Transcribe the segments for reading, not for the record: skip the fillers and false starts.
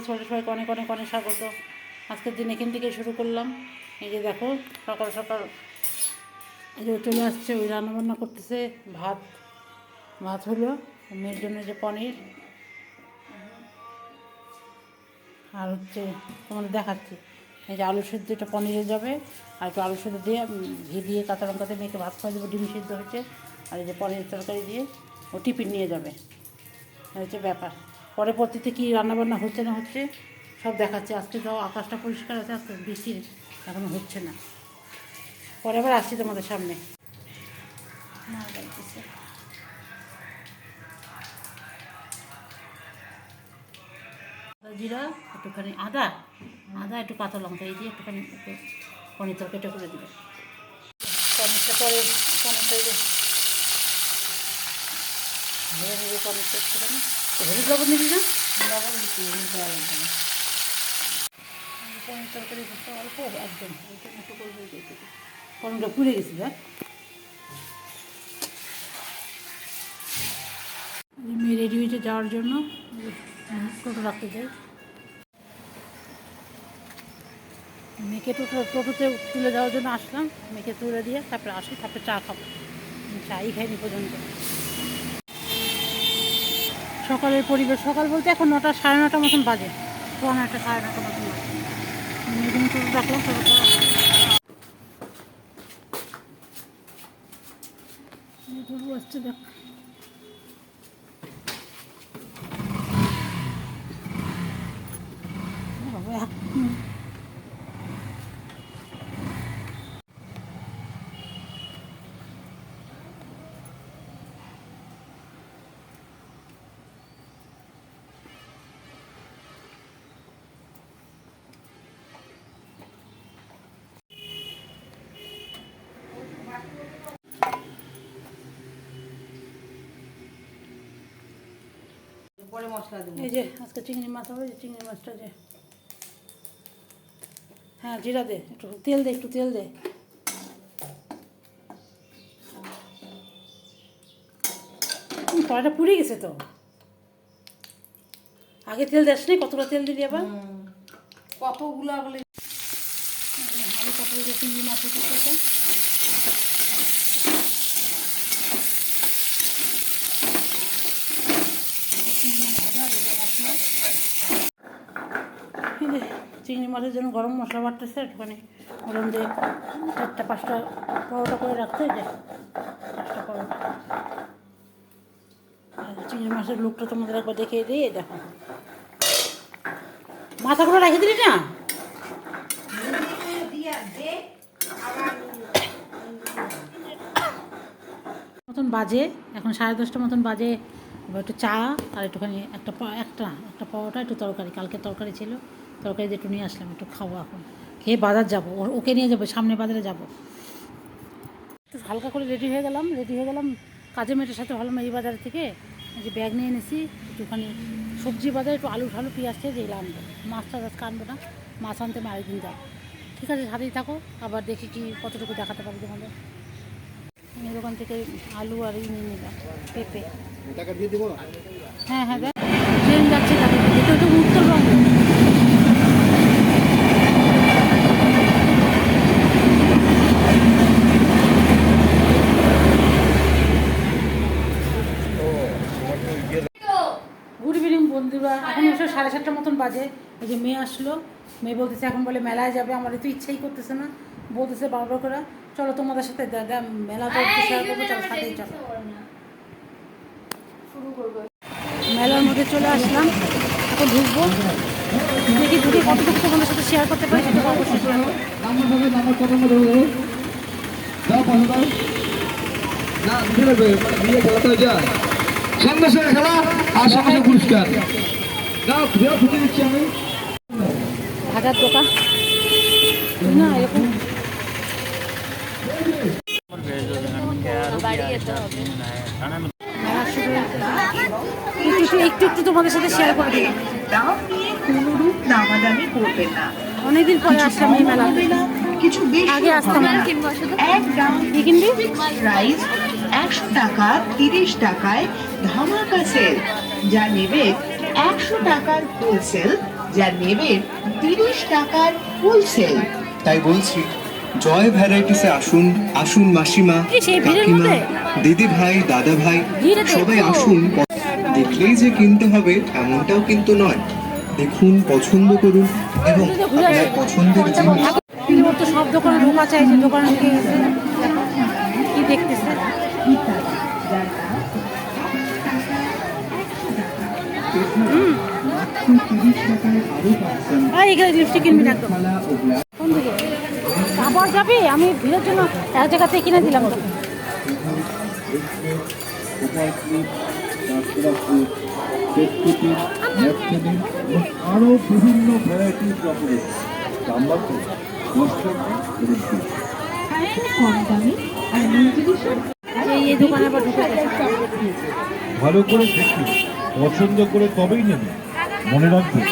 সবাইকে অনেক অনেক অনেক স্বাগত। আজকের দিন এখান থেকে শুরু করলাম। এই যে দেখো সকাল সকাল এই যে চলে আসছে, ওই রান্নাবান্না করতেছে। ভাত হলো, মেয়ের জন্য যে পনির, আর হচ্ছে তোমাদের দেখাচ্ছি এই যে আলু সেদ্ধ, এটা পনিরে যাবে। আর একটু আলু সেদ্ধ দিয়ে ঘি দিয়ে কাঁচা লঙ্কাতে মেয়েকে ভাত খাওয়া দেবো, ডিম সেদ্ধ হচ্ছে। আর এই যে পনির তরকারি দিয়ে ও টিফিন নিয়ে যাবে, হচ্ছে ব্যাপার। পরবর্তীতে কী রান্নাবান্না হচ্ছে না হচ্ছে সব দেখাচ্ছে। আজকে তো আকাশটা পরিষ্কার আছে, আজকে বৃষ্টি এখনও হচ্ছে না। পরে আবার আসছি তোমাদের সামনে। জিরা, একটুখানি আদা একটু কাঁচা লঙ্কা এই দিয়ে একটুখানি একটু পনির তরকারিটা করে দিবে। পনিরটা পরে পনিরটা ভেজে ভেজে পনিরটা একটুখানি হলুদ লবণ দিবি না, লবণ দিচ্ছি, হলুদ দেওয়া লাগবে না। পনির তরকারি অল্প একদম একটু করবো, পনিরটা পুড়ে গেছি। দেখ মেয়ে রেডি হয়েছে যাওয়ার জন্য, টোটো রাখতে যাই। মেয়েকে টোটোতে তুলে যাওয়ার জন্য আসলাম, মেয়েকে তুলে দিয়ে তারপরে আসি, তারপরে চা খাবো। চাই খাইনি পর্যন্ত। সকালের পরিবেশ, সকাল বলতে এখন 9টা 9:30 মতন বাজে, 9টা 9:30 মতন বাজে। মেয়েদিন টোটো রাখলাম, টোটোটা আসছে। দেখ পরে মশলা দেবো। এই যে আজকে চিংড়ি মাছ হবে, চিংড়ি মাছটা যে, হ্যাঁ জিরা দে, একটু তেল দে, একটু তেল দে। কড়াইটা পুড়ে গেছে তো, আগে তেল দেস নি, কতটা তেল দিলি আবার, কতগুলা বলে আলু পটল দিয়ে চিংড়ি মাছ হচ্ছে। চিংড়ি মাছের জন্য গরম মশলা বাটতেছে, একটুখানি গরম দিয়ে 4-5টা পরোটা করে রাখতে, যে 5টা পরোটা। চিংড়ি মাছের লুকটা তোমাদের একবার দেখিয়ে দিই। দেখো মাথাগুলো রেখে দিলি না, মতন বাজে এখন 10:30 মতন বাজে। এবার একটু চা আর একটুখানি একটা পরোটা, একটু তরকারি, কালকে তরকারি ছিল, তরকারি দিয়ে একটু নিয়ে আসলাম, একটু খাবো। এখন খেয়ে বাজার যাবো, ওকে নিয়ে যাবো, সামনে বাজারে যাবো। একটু হালকা করে রেডি হয়ে গেলাম কাজে মেয়েটার সাথে ভালো এই বাজার থেকে এই যে ব্যাগ নিয়ে এনেছি, একটুখানি সবজি বাজারে একটু আলু ঢালু পেঁয়াজ খেয়ে যেগুলো আনবো। মাছটা আজকে আনবো না, মাছ আনতে আমি আরেকদিন যাবো। ঠিক আছে, সাথেই থাকো, আবার দেখি কি কতটুকু দেখাতে পারি তোমাদের। এই দোকান থেকে আলু আর এই নিয়ে নিলাম, পেঁপে। হ্যাঁ দেখ ট্রেন যাচ্ছে, তাদের এটা তো উত্তরবঙ্গ। গুড ইভিনিং বন্ধুরা, এখন এসে 7:30 মতন বাজে। এই যে মেয়ে আসলো, মেয়ে বলতেছে এখন বলে মেলায় যাবে। আমার তো ইচ্ছেই করতেছে না, বলতেছে বারবার করে চলো তোমাদের সাথে মেলা করতে শেয়ার করবো, চলো সাথেই চলো। মেলার মধ্যে চলে আসলাম, এখন ঢুকবো, দেখি ঢুকে কতটুকু তোমাদের সাথে শেয়ার করতে পারি সেটা অবশ্যই করবো। সন্দেশের খেলা আর সঙ্গে পুরস্কার দিচ্ছি আমি। ভাজার দোকান না এরকম, একটু তোমাদের সাথে শেয়ার করে দিলাম। অনেকদিন পরে আসলাম এই মেলা, কিছু আগে আসতাম। 100 টাকা 30 টাকায় ধামাকা সেল, যা নেবে 100 টাকার হোলসেল যা নেবেন 30 টাকার হোলসেল। তাই বলছি জয় ভ্যারাইটিসে আসুন, আসুন মাসিমা, এই সেই ভিড়ের কাকিমা, মধ্যে? দিদি ভাই, দাদা ভাই, ভিড়ে তো সবাই একটু। আসুন। দেখলেই যে কিনতে হবে এমনটাও কিন্তু নয়। দেখুন, পছন্দ করুন এবং আপনার পছন্দের জিনিস ওর তো সব দোকানে ঢোকা চাই, যে দোকানে ঢুকে গেছে কি দেখতেছে। এখানে লিপস্টিক কিনবি না একদম। কোন দিকে আবার যাবি? আমি ভিড়ের জন্য এক জায়গাতে কিনে দিলাম তোকে। আরো বিভিন্ন ভ্যারাইটিস চকলেট দাম মাত্র 10 টাকা কম দামে এমন জিনিসও এই দোকানে আবার ঢুকে গেছে। ভালো করে দেখুন, পছন্দ করে তবেই নেবেন। মনে রাখবেন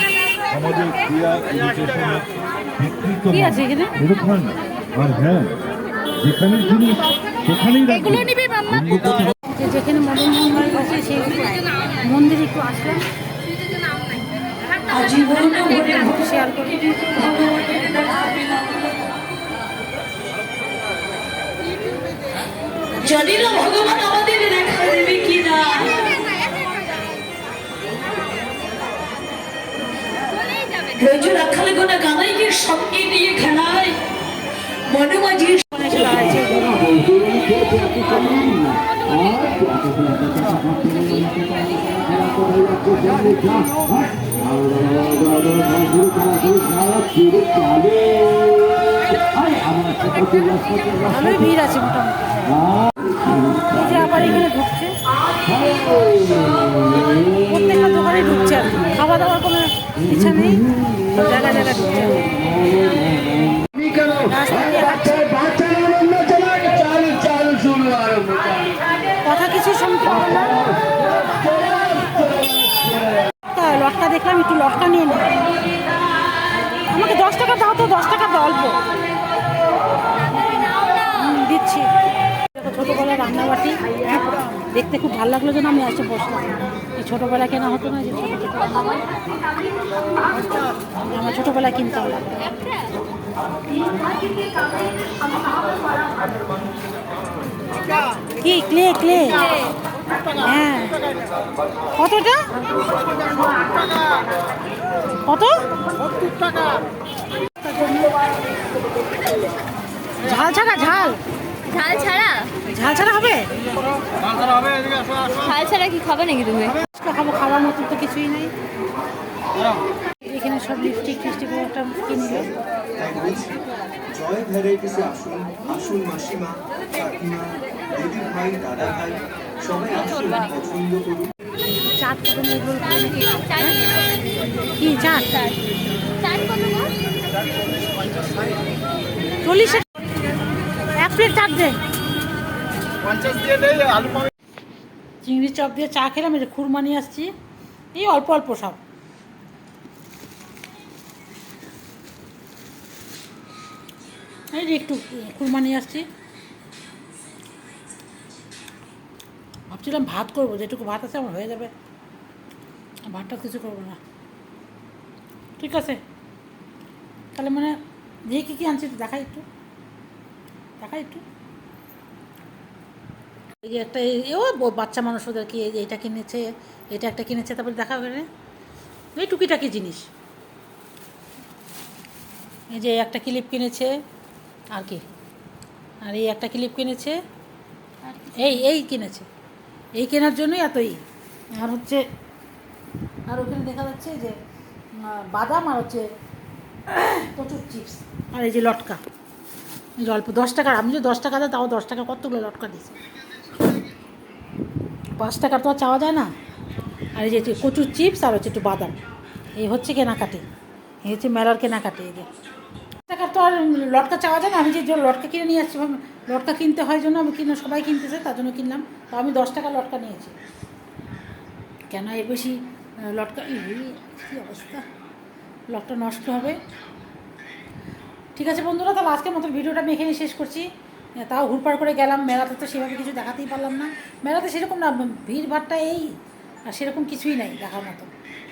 আমাদের ক্রিয়া ইরিটেশনে বিকৃত কি আছে এখানে? ফেরত হয় না। আর হ্যাঁ, যেখানে জিনিস সেখানেই রাখবেন। অন্য কোথাও যেখানে মদন মোহন বাড়ি আছে সেই মন্দিরে একটু আসলাম, শেয়ার করি। জানি না ভগবান আমাদের দেখা দেবে কিনা। রোজ রাখালে গোনা গানাইকে সঙ্গে নিয়ে খেলায় মনে মাঝে অনেক দাঁড়াইছে। ভালোই ভিড় আছে মোটামুটি। এই যে আবার এখানে ঢুকছে, প্রত্যেকটা দোকানে ঢুকছে আর কি। খাওয়া দাওয়ার কোনো ইচ্ছা নেই, জায়গা জায়গা ঢুকছে। রাস্তা দিয়ে হাঁটছে। কথা কিছু শুনতে পারলাম না। লটকা দেখলাম, একটু লটকা নিয়ে নে। আমাকে 10 টাকা দাও তো, 10 টাকা দাও অল্প। দিচ্ছি। দেখো ছোটোবেলায় রান্নাবাটি, দেখতে খুব ভালো লাগলো যেন আমি এসে বসলাম। এই ছোটোবেলায় কেনা হতো না, যে ছোটো ছোটো রান্নাবাটি আমার ছোটোবেলায় কিনতে হলো। কি ক্লে ক্লে? হ্যাঁ, কতটা? কত? ঝাল ছাড়া? ঝাল ঝাল ছাড়া? ঝাল ছাড়া হবে? ঝাল ছাড়া কি খাবে নাকি তুমি? খাবো, খাওয়ার মতো তো কিছুই নেই এখানে। সব লিপস্টিক টিস্টিক একটা কিনলো। তাই বলছি জয় ভ্যারাইটিসে আসুন, আসুন মাসিমা, কাকিমা, দিদি ভাই, দাদা ভাই, সবাই আসুন, পছন্দ করুন। চাট কত এগুলো কি চাট? চাট কত গো? 40 এক প্লেট চাট দে। চিংড়ি চপ দিয়ে চা খেলাম, এই যে খুরমা নিয়ে আসছি, এই অল্প অল্প সব। এই যে একটু খুরমা নিয়ে আসছি। ভাবছিলাম ভাত করবো, যেটুকু ভাত আছে আমার হয়ে যাবে, ভাতটা কিছু করবো না। ঠিক আছে, তাহলে মানে দিয়ে কী কী আনছি একটু দেখাই, একটু দেখাই একটু। এই যে একটা ও বাচ্চা মানুষ ওদের কি এইটা কিনেছে, এটা একটা কিনেছে, তারপরে দেখা করে এই টুকিটাকি জিনিস। এই যে একটা ক্লিপ কিনেছে, আর কি, আর এই একটা ক্লিপ কিনেছে, এই কিনেছে। এই কেনার জন্যই এতই। আর হচ্ছে, আর ওখানে দেখা যাচ্ছে যে বাদাম, আর হচ্ছে প্রচুর চিপস, আর এই যে লটকা, এই যে অল্প 10 টাকার। আমি যে 10 টাকা দেয়, তাও 10 টাকা কতগুলো লটকা দিয়েছে। 5 টাকার তো আর চাওয়া যায় না। আর এই যে প্রচুর চিপস, আর হচ্ছে একটু বাদাম। এই হচ্ছে কেনাকাটি, এই হচ্ছে মেলার কেনাকাটি। এই যে 10 টাকার তো আর লটকা চাওয়া যায় না। আমি যে লটকা কিনে নিয়ে আসছি, লটকা কিনতে হয় জন্য আমি সবাই কিনতেছে, তার জন্য কিনলাম। তো আমি 10 টাকার লটকা নিয়েছি, কেন এর বেশি লটকা, কী অবস্থা, লটকা নষ্ট হবে। ঠিক আছে বন্ধুরা, তাহলে আজকের মতো ভিডিওটা আমি এখানে শেষ করছি। তাও হুড়পাড় করে গেলাম, মেলাতে তো সেভাবে কিছু দেখাতেই পারলাম না। মেলাতে সেরকম না, ভিড় ভাড়টা এই, আর সেরকম কিছুই নাই দেখার মতো।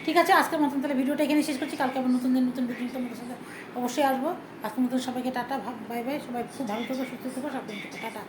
ঠিক আছে, আজকের মতন তাহলে ভিডিওটা এখানে শেষ করছি। কালকে আবার নতুন দিন নতুন ভিডিও তোমাদের সাথে অবশ্যই আসবো। আজকের মতন সবাইকে টাটা, বাই বাই। সবাই খুব ভালো থেকো, সুস্থ থেকো, সাবধানে থেকো, টাটা।